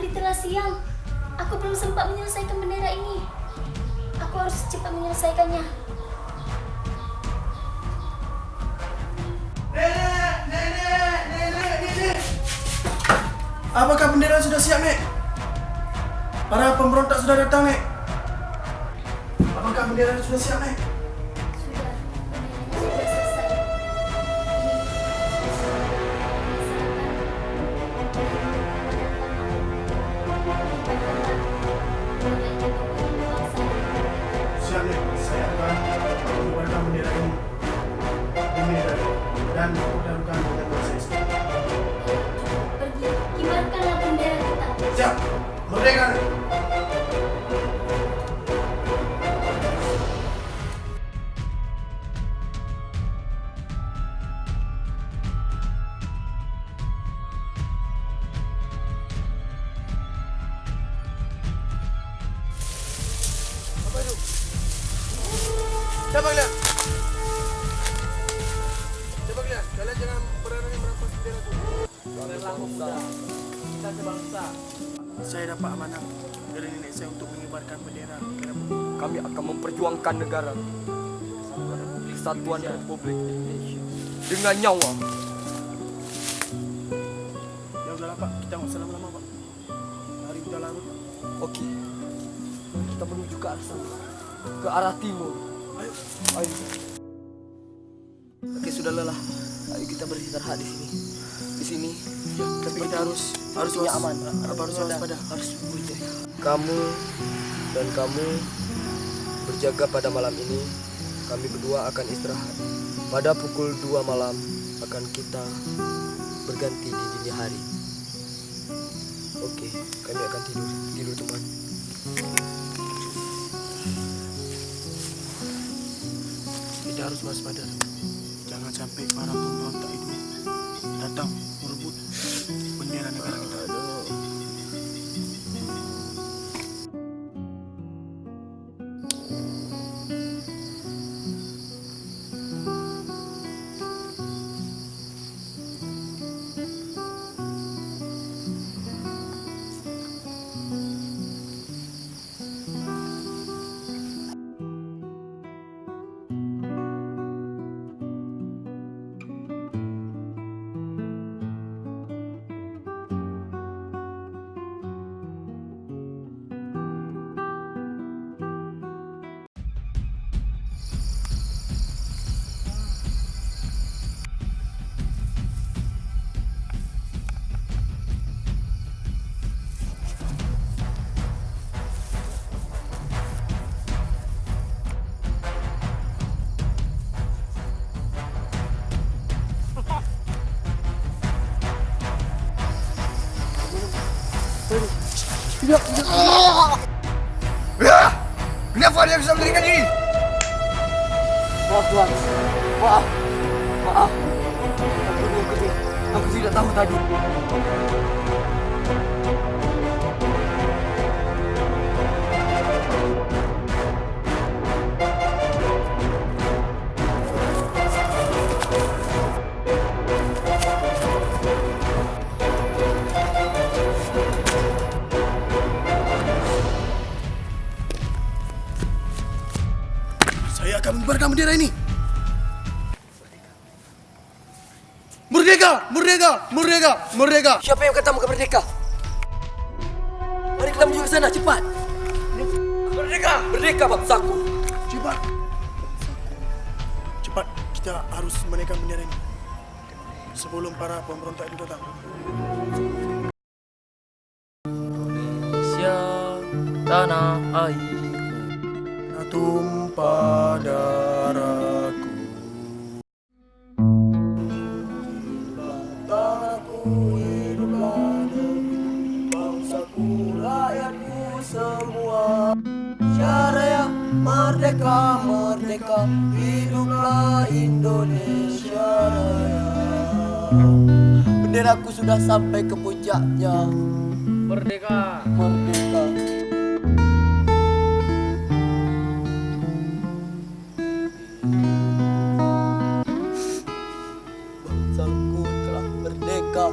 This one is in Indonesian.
Hari telah siang. Aku belum sempat menyelesaikan bendera ini. Aku harus cepat menyelesaikannya. Nenek. Apakah bendera sudah siap, Nek? Para pemberontak sudah datang, Nek. Apakah bendera sudah siap, Nek? Sudah, benderanya sudah selesai. Siap, Nek. Saya akan mengibarkan bendera ini. Dan pertaruhkan dengan saya sendiri. Pergi, kibarkanlah bendera kita. Siap. Merdeka, Nek. Apa itu? Siapa kalian? Siapa kalian? Kalian jangan berani merampas benderaku. Kalianlah pemuda, kita sebangsa. Saya dapat amanah dari nenek saya untuk mengibarkan bendera negara bumi. Kami akan memperjuangkan negara Kesatuan Republik Indonesia dengan nyawa. Ya udahlah, Pak, kita nggak usah lama-lama, Pak. Hari udah larut. Oke, kita menuju ke arah sana, ke arah timur. Ayo. Ayo. Oke, sudah lelah. Ayo kita beristirahat di sini. Di sini, ya, tapi kita harus punya aman. Harus waspada. Harus berjaga. Kamu dan kamu berjaga pada malam ini. Kami berdua akan istirahat. Pada pukul 2 malam akan kita berganti di dini hari. Oke, kami akan tidur. Tidur, teman. Kita harus waspada. Jangan sampai para pemberontak itu datang merebut bendera negara kita. Kenapa dia bisa melarikan diri? Maaf, Tuhan. Maaf. Maaf. Aku tidak tahu tadi. Saya akan mengibarkan bendera ini. Merdeka! Merdeka! Merdeka! Merdeka! Siapa yang kata muka merdeka? Mari kita menuju ke sana, cepat. Merdeka! Merdeka, bangsaku. Cepat! Cepat, kita harus menaikkan bendera ini sebelum para pemberontak itu datang. Indonesia, tanah airku. Tumpah darahku. Tanahku hiduplah demi bangsaku, rakyatku semua. Syariah merdeka, merdeka, hiduplah Indonesia Raya. Benderaku sudah sampai ke puncaknya. Merdeka. Merdeka. Bangsaku telah merdeka.